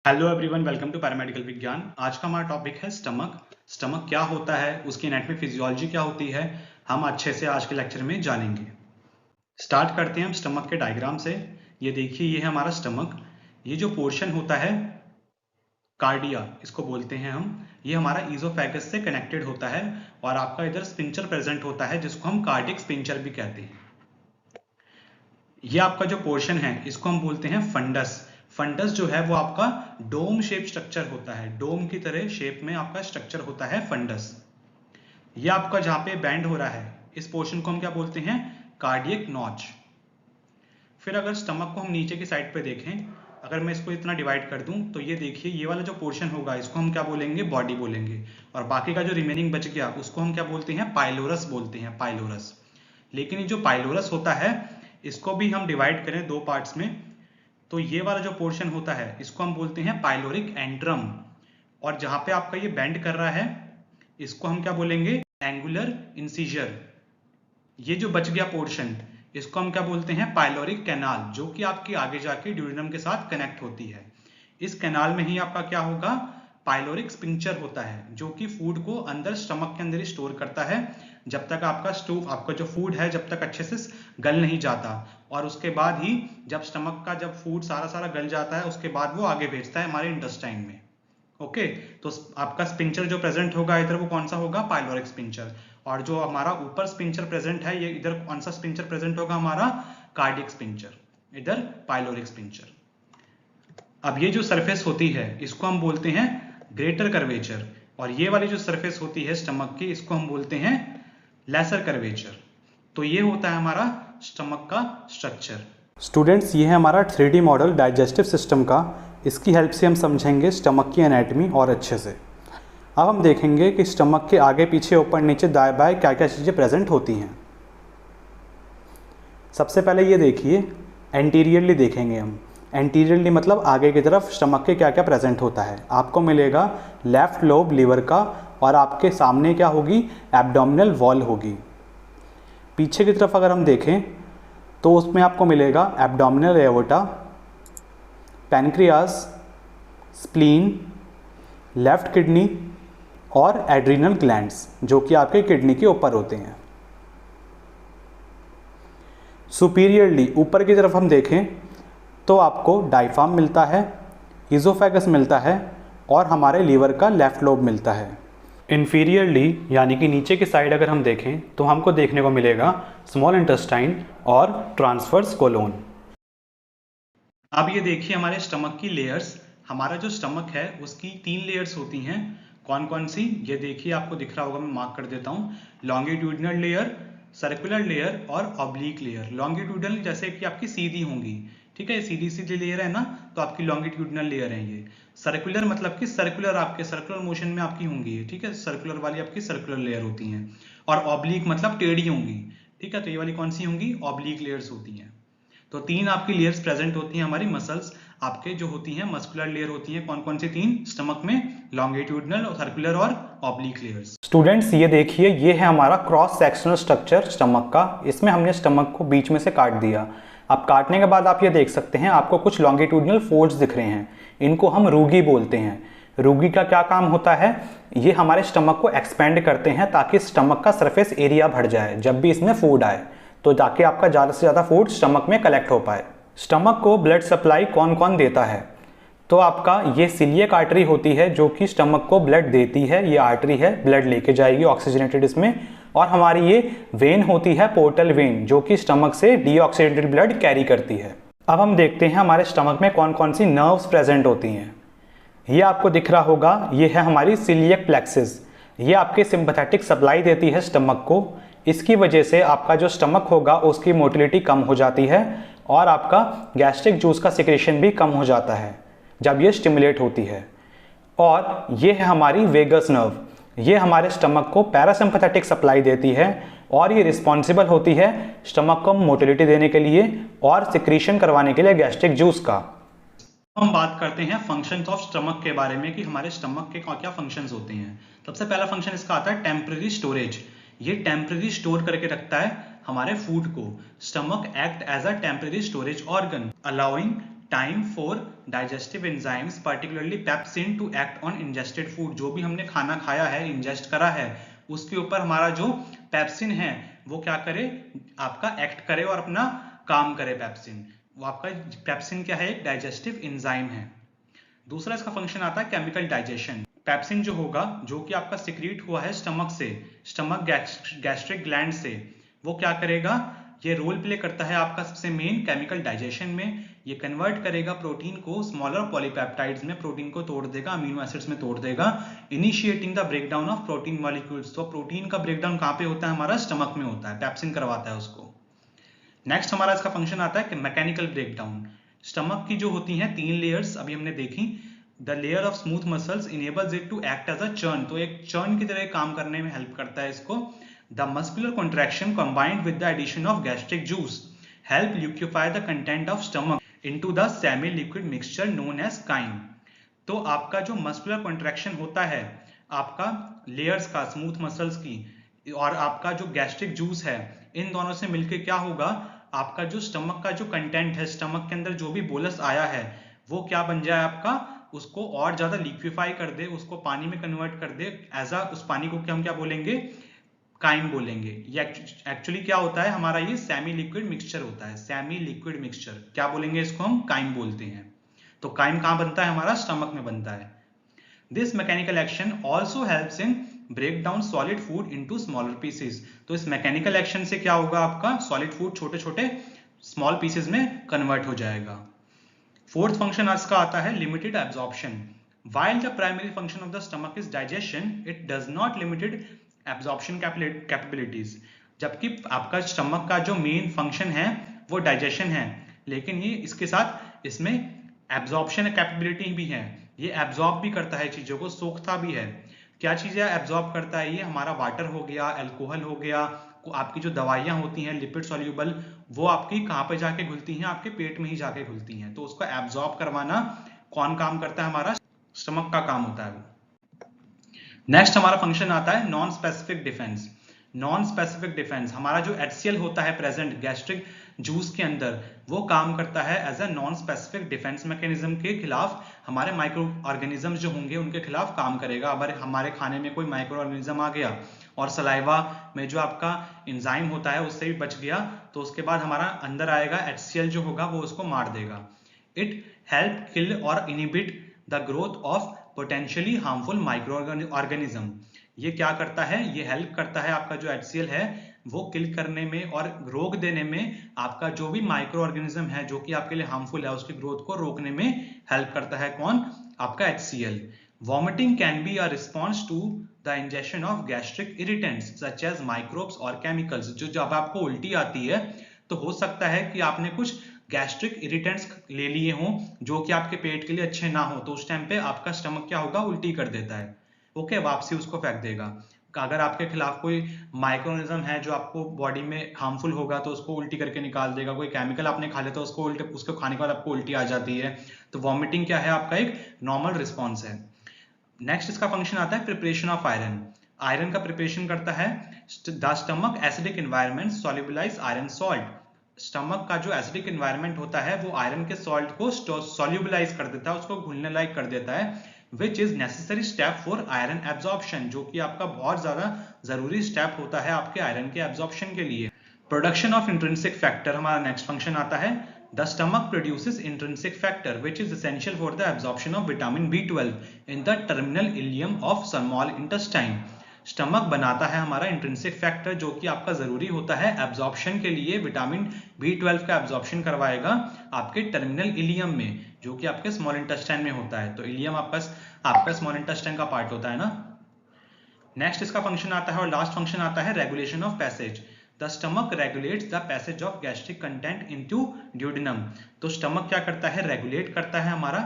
Hello everyone, welcome to paramedical Vigyan. आज का हमारा टॉपिक है स्टमक। स्टमक क्या होता है, उसकी एनाटॉमी फिजियोलॉजी क्या होती है, हम अच्छे से आज के लेक्चर में जानेंगे। स्टार्ट करते हैं हम स्टमक के डायग्राम से। ये देखिए, ये है हमारा स्टमक। ये जो पोर्शन होता है कार्डिया, इसको बोलते हैं हम, ये हमारा ईजोफेगस से कनेक्टेड होता है और आपका इधर स्पिंचर प्रेजेंट होता है जिसको हम कार्डियक स्पिंचर भी कहते हैं। ये आपका जो पोर्शन है इसको हम बोलते हैं फंडस। फंडस जो है वो आपका डोम शेप स्ट्रक्चर होता है, डोम की तरह शेप में आपका स्ट्रक्चर होता है फंडस। ये आपका जहां पे बैंड हो रहा है इस पोर्शन को हम क्या बोलते हैं, कार्डियक नॉच। फिर अगर स्टमक को हम नीचे की साइड पे देखें, अगर मैं इसको इतना डिवाइड कर दूं तो ये देखिए, ये वाला जो पोर्शन होगा इसको हम क्या बोलेंगे, बॉडी बोलेंगे। और बाकी का जो रिमेनिंग बच गया उसको हम क्या बोलते हैं, पाइलोरस बोलते हैं, पाइलोरस। लेकिन ये जो पाइलोरस होता है इसको भी हम डिवाइड करें दो पार्ट्स में, तो ये वाला जो पोर्शन होता है इसको हम बोलते हैं पाइलोरिक एंट्रम। और जहां पे आपका ये बेंड कर रहा है इसको हम क्या बोलेंगे, एंगुलर इंसिजर। ये जो बच गया पोर्शन इसको हम क्या बोलते हैं, पाइलोरिक कैनाल, जो कि आपकी आगे जाके ड्यूडेनम के साथ कनेक्ट होती है। इस कैनाल में ही आपका क्या होगा, पाइलोरिक स्पिंक्चर होता है, जो कि फूड को अंदर स्टमक के अंदर ही स्टोर करता है जब तक आपका जो फूड है जब तक अच्छे से गल नहीं जाता। और उसके बाद ही जब स्टमक का जब फूड सारा गल जाता है उसके बाद वो आगे भेजता है हमारे इंटेस्टाइन में। ओके, तो आपका स्पिंचर जो प्रेजेंट होगा इधर वो कौन सा होगा, पाइलोरिक स्पिंचर। और जो हमारा ऊपर स्पिंचर प्रेजेंट है, ये इधर कौन सा स्पिंचर प्रेजेंट होगा, हमारा कार्डियक स्पिंचर, इधर पाइलोरिक स्पिंचर। अब ये जो सरफेस होती है इसको हम बोलते हैं ग्रेटर कर्वेचर, और ये वाली जो सरफेस होती है स्टमक की इसको हम बोलते हैं लेसर कर्वेचर। तो ये होता है हमारा स्टमक का स्ट्रक्चर। स्टूडेंट्स, ये है हमारा 3D मॉडल डाइजेस्टिव सिस्टम का। इसकी हेल्प से हम समझेंगे स्टमक की एनाटॉमी और अच्छे से। अब हम देखेंगे कि स्टमक के आगे पीछे ऊपर नीचे दाएं बाएं क्या क्या चीज़ें प्रेजेंट होती हैं। सबसे पहले ये देखिए, एंटीरियरली देखेंगे हम। एंटीरियरली मतलब आगे की तरफ स्टमक के क्या क्या प्रेजेंट होता है। आपको मिलेगा लेफ्ट लोब लीवर का, और आपके सामने क्या होगी, एब्डोमिनल वॉल होगी। पीछे की तरफ अगर हम देखें तो उसमें आपको मिलेगा abdominal aorta, pancreas, spleen, left kidney और एड्रिनल ग्लैंड्स, जो कि आपके किडनी के ऊपर होते हैं। सुपीरियरली ऊपर की तरफ हम देखें तो आपको डायफ्राम मिलता है, ईजोफेगस मिलता है और हमारे लीवर का लेफ्ट लोब मिलता है। इन्फीरियरली यानी कि नीचे की साइड अगर हम देखें तो हमको देखने को मिलेगा स्मॉल इंटेस्टाइन और ट्रांसवर्स कोलोन। अब ये देखिए हमारे स्टमक की लेयर्स। हमारा जो स्टमक है उसकी 3 लेयर्स होती हैं। कौन कौन सी, ये देखिए आपको दिख रहा होगा, मैं मार्क कर देता हूँ। लॉन्गिट्यूडिनल लेयर, सर्कुलर लेयर और ऑब्लिक लेयर। लॉन्गिट्यूडिनल जैसे कि आपकी सीधी होंगी, ठीक है, सीधी सीधी लेयर है ना, तो आपकी लॉन्गिट्यूडिनल लेयर है ये। सर्कुलर मतलब कि सर्कुलर, आपके सर्कुलर मोशन में आपकी होंगी, ठीक है, सर्कुलर वाली आपकी सर्कुलर लेयर होती हैं। और ऑब्लिक मतलब टेढ़ी होंगी, ठीक है, तो ये वाली कौन सी होंगी, ऑब्लिक लेयर्स होती हैं। तो 3 आपकी लेयर्स प्रेजेंट होती हैं हमारी मसल्स आपके जो होती हैं, मस्कुलर लेयर होती हैं। कौन कौन सी 3 स्टमक में, लॉन्गिट्यूडिनल और सर्कुलर और ऑब्लिक लेयर्स। स्टूडेंट्स, ये देखिए, ये है हमारा क्रॉस सेक्शनल स्ट्रक्चर स्टमक का। इसमें हमने स्टमक को बीच में से काट दिया। अब काटने के बाद आप ये देख सकते हैं, आपको कुछ लॉन्गिट्यूडिनल फोल्ड्स दिख रहे हैं। इनको हम रूगी बोलते हैं। रूगी का क्या काम होता है, ये हमारे स्टमक को एक्सपेंड करते हैं ताकि स्टमक का सरफेस एरिया बढ़ जाए जब भी इसमें फूड आए, तो ताकि आपका ज़्यादा से ज़्यादा फूड स्टमक में कलेक्ट हो पाए। स्टमक को ब्लड सप्लाई कौन कौन देता है, तो आपका ये सिलियक आर्टरी होती है जो कि स्टमक को ब्लड देती है। ये आर्टरी है, ब्लड लेके जाएगी ऑक्सीजनेटेड इसमें। और हमारी ये वेन होती है, पोर्टल वेन, जो कि स्टमक से डीऑक्सीजनेटेड ब्लड कैरी करती है। अब हम देखते हैं हमारे स्टमक में कौन कौन सी नर्व्स प्रेजेंट होती हैं। ये आपको दिख रहा होगा, ये है हमारी सिलियक प्लेक्सिस। ये आपके सिंपैथेटिक सप्लाई देती है स्टमक को। इसकी वजह से आपका जो स्टमक होगा उसकी मोटिलिटी कम हो जाती है और आपका गैस्ट्रिक जूस का सिक्रेशन भी कम हो जाता है जब ये स्टिमुलेट होती है। और ये है हमारी वेगस नर्व। ये हमारे स्टमक को पैरासिम्पैथेटिक सप्लाई देती है और ये रिस्पॉन्सिबल होती है स्टमक को मोटिलिटी देने के लिए और सिक्रीशन करवाने के लिए गैस्ट्रिक जूस का। हम बात करते हैं फंक्शंस ऑफ स्टमक के बारे में कि हमारे स्टमक के क्या फंक्शंस होते हैं। सबसे पहला फंक्शन इसका आता है टेम्परेरी स्टोरेज। ये टेम्परेरी स्टोर करके रखता है हमारे फूड को। Stomach act as a temporary storage organ allowing time for digestive enzymes particularly pepsin to act on ingested food. जो भी हमने खाना खाया है, इंजेस्ट करा है, उसके ऊपर हमारा जो पेप्सिन है वो क्या करे, आपका एक्ट करे और अपना काम करे। पेप्सिन, वो आपका पेप्सिन क्या है, एक डाइजेस्टिव एंजाइम है। दूसरा इसका फंक्शन आता है केमिकल डाइजेशन। पेप्सिन जो होगा, जो कि आपका सिक्रीट हुआ है स्टमक से, स्टमक गैस्ट्रिक ग्लैंड से, वो क्या करेगा, ये रोल प्ले करता है आपका सबसे मेन केमिकल डाइजेशन में। ये कन्वर्ट करेगा प्रोटीन को स्मॉलर पॉलीपेप्टाइड्स में, प्रोटीन को तोड़ देगा, अमीनो एसिड्स में तोड़ देगा, initiating the breakdown of protein molecules. तो प्रोटीन का ब्रेकडाउन कहाँ पे होता है, हमारा स्टमक में होता है, पेप्सिन करवाता है उसको। नेक्स्ट हमारा इसका फंक्शन आता है कि मैकेनिकल ब्रेकडाउन। स्टमक की जो होती हैं 3 लेयर्स अभी हमने देखी। The layer of smooth muscles enables it to act as a churn, तो एक चर्न की तरह काम करने में हेल्प करता है इसको। The muscular contraction combined with the addition of gastric juice help liquefy the content of stomach into the semi liquid mixture known as chyme. तो आपका जो मस्कुलर कॉन्ट्रैक्शन होता है आपका लेयर्स का, स्मूथ मसल्स की, और आपका जो गैस्ट्रिक जूस है, इन दोनों से मिलकर क्या होगा, आपका जो स्टमक का जो कंटेंट है, स्टमक के अंदर जो भी बोलस आया है, वो क्या बन जाए आपका, उसको और ज्यादा लिक्विफाई कर दे, उसको पानी में कन्वर्ट कर दे। उस पानी को हम क्या बोलेंगे, काइम बोलेंगे। ये एक्चुअली क्या होता है हमारा, ये सेमी लिक्विड मिक्सचर होता है। सेमी लिक्विड मिक्सचर क्या बोलेंगे इसको, हम काइम बोलते हैं। तो काइम कहां बनता है, हमारा स्टमक में बनता है। This mechanical action also helps in break down solid food into smaller pieces. तो इस मैकेनिकल एक्शन से क्या होगा, आपका सॉलिड फूड छोटे छोटे स्मॉल पीसेस में कन्वर्ट हो जाएगा। फोर्थ फंक्शन इसका आता है limited absorption. While the primary function of the stomach is digestion, it does not limited absorption capabilities. जबकि आपका स्टमक का जो मेन फंक्शन है वो डाइजेशन है, लेकिन ये इसके साथ इसमें एब्जॉर्प्शन कैपेबिलिटी भी है। ये एब्जॉर्ब भी करता है चीजों को, सोखता भी है। क्या चीजें एब्जॉर्ब करता है ये, हमारा वाटर हो गया, अल्कोहल हो गया, आपकी जो दवाइयां होती हैं लिपिड सॉल्यूबल, वो आपकी कहाँ पे जाके घुलती हैं, आपके पेट में ही जाके घुलती हैं। तो उसको एब्जॉर्ब करवाना कौन काम करता है, हमारा स्टमक का काम होता है वो। नेक्स्ट हमारा फंक्शन आता है non specific defence. Non specific defence, हमारा जो HCl होता है प्रेजेंट गैस्ट्रिक जूस के अंदर, वो काम करता है as a non specific defence mechanism के खिलाफ। हमारे माइक्रो ऑर्गेनिज्म जो होंगे उनके खिलाफ काम करेगा। अगर हमारे खाने में कोई माइक्रो ऑर्गेनिज्म आ गया और सलाइवा में जो आपका एंजाइम होता है उससे भी बच गया, तो उसके बाद हमारा अंदर आएगा HCl जो होगा वो उसको मार देगा। इट हेल्प किल और inhibit the growth of potentially harmful micro organism. ये क्या करता है, ये हेल्प करता है आपका जो HCl है वो किल करने में और रोक देने में। आपका जो भी माइक्रो ऑर्गेनिज्म है जो कि आपके लिए हार्मफुल है, उसकी ग्रोथ को रोकने में हेल्प करता है कौन, आपका HCl। Vomiting can be a response to the injection of gastric irritants such as microbes और केमिकल्स। जो जब आपको उल्टी आती है तो हो सकता है कि आपने कुछ गैस्ट्रिक इरिटेंट्स ले लिए हों जो कि आपके पेट के लिए अच्छे ना हो, तो उस टाइम पे आपका स्टमक क्या होगा, उल्टी कर देता है। ओके, वापसी उसको फेंक देगा। अगर आपके खिलाफ कोई माइक्रोनिज्म है जो आपको बॉडी में हार्मफुल होगा तो उसको उल्टी करके निकाल देगा। कोई केमिकल आपने खा लिया तो उसको खाने के बाद आपको उल्टी आ जाती है। तो वॉमिटिंग क्या है, आपका एक नॉर्मल रिस्पॉन्स है। नेक्स्ट इसका फंक्शन आता है प्रिपरेशन ऑफ आयरन। आयरन का प्रिपरेशन करता है the stomach acidic environment solubilize iron salt. Stomach का जो एसिडिक एनवायरनमेंट होता है वो आयरन के सॉल्ट को सॉल्युबलाइज कर देता है, उसको घुलने लायक कर देता है। Which is necessary step for iron absorption, जो कि आपका बहुत ज्यादा जरूरी स्टेप होता है आपके आयरन के एब्जॉर्प्शन के लिए। प्रोडक्शन ऑफ इंट्रिंसिक फैक्टर हमारा नेक्स्ट फंक्शन आता है। The stomach produces intrinsic factor which is essential for the absorption of vitamin B12 in the terminal ileum of small intestine. Stomach बनाता है हमारा इंट्रिंसिक फैक्टर जो कि आपका जरूरी होता है एब्जॉर्प्शन के लिए। विटामिन B12 का एब्जॉर्प्शन करवाएगा आपके टर्मिनल इलियम में जो कि आपके स्मॉल इंटेस्टाइन में होता है। तो इलियम आपका स्मॉल इंटेस्टाइन का पार्ट होता है ना। नेक्स्ट इसका फंक्शन आता है और लास्ट फंक्शन आता है regulation of passage. The stomach regulates the passage of gastric content into duodenum. तो स्टमक क्या करता है, रेगुलेट करता है हमारा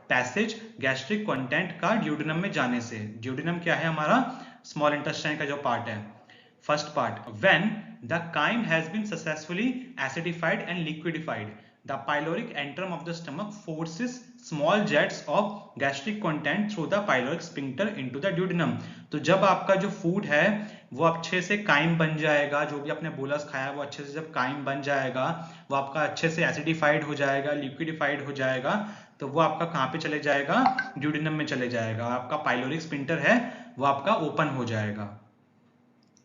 पैसेज गैस्ट्रिक कंटेंट का ड्यूडेनम में जाने से। ड्यूडेनम क्या है, हमारा स्मॉल इंटेस्टाइन का जो पार्ट है। First part, when the chyme has been successfully acidified and liquidified. The pyloric antrum of the stomach forces small jets of gastric content through the pyloric sphincter into the duodenum. तो जब आपका जो food है वो अच्छे से crime बन जाएगा, जो भी आपने बोलस खाया वो अच्छे से जब काइम बन जाएगा, वो आपका अच्छे से एसिडिफाइड हो जाएगा, लिक्विडिफाइड हो जाएगा, तो वो आपका कहाँ पे चले जाएगा, ड्यूडेनम में चले जाएगा। आपका पाइलोरिक स्फिंक्टर है वो आपका ओपन हो जाएगा।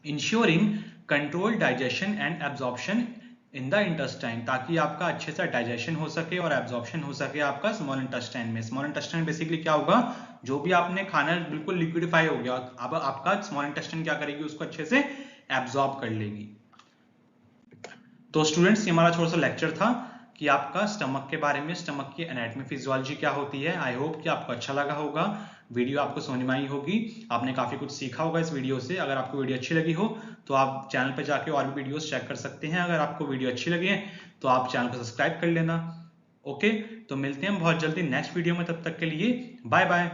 Ensuring control digestion and absorption in the intestine, ताकि आपका अच्छे से डाइजेशन हो सके और एब्जॉर्प्शन हो सके आपका स्मॉल इंटेस्टाइन में। स्मॉल इंटेस्टाइन बेसिकली क्या होगा, जो भी आपने खाना बिल्कुल लिक्विडिफाई हो गया, अब आपका स्मॉल इंटेस्टाइन क्या करेगी, उसको अच्छे से एब्जॉर्ब कर लेगी। तो स्टूडेंट्स ये हमारा छोटा सा लेक्चर था कि आपका स्टमक के बारे में, स्टमक की एनाटॉमी फिजियोलॉजी क्या होती है। आई होप कि आपको अच्छा लगा होगा, वीडियो आपको समझ में आई होगी, आपने काफी कुछ सीखा होगा इस वीडियो से। अगर आपको वीडियो अच्छी लगी हो तो आप चैनल पर जाके और भी वीडियोस चेक कर सकते हैं। अगर आपको वीडियो अच्छी लगी है तो आप चैनल को सब्सक्राइब कर लेना। ओके, तो मिलते हैं हम बहुत जल्दी नेक्स्ट वीडियो में, तब तक के लिए बाय बाय।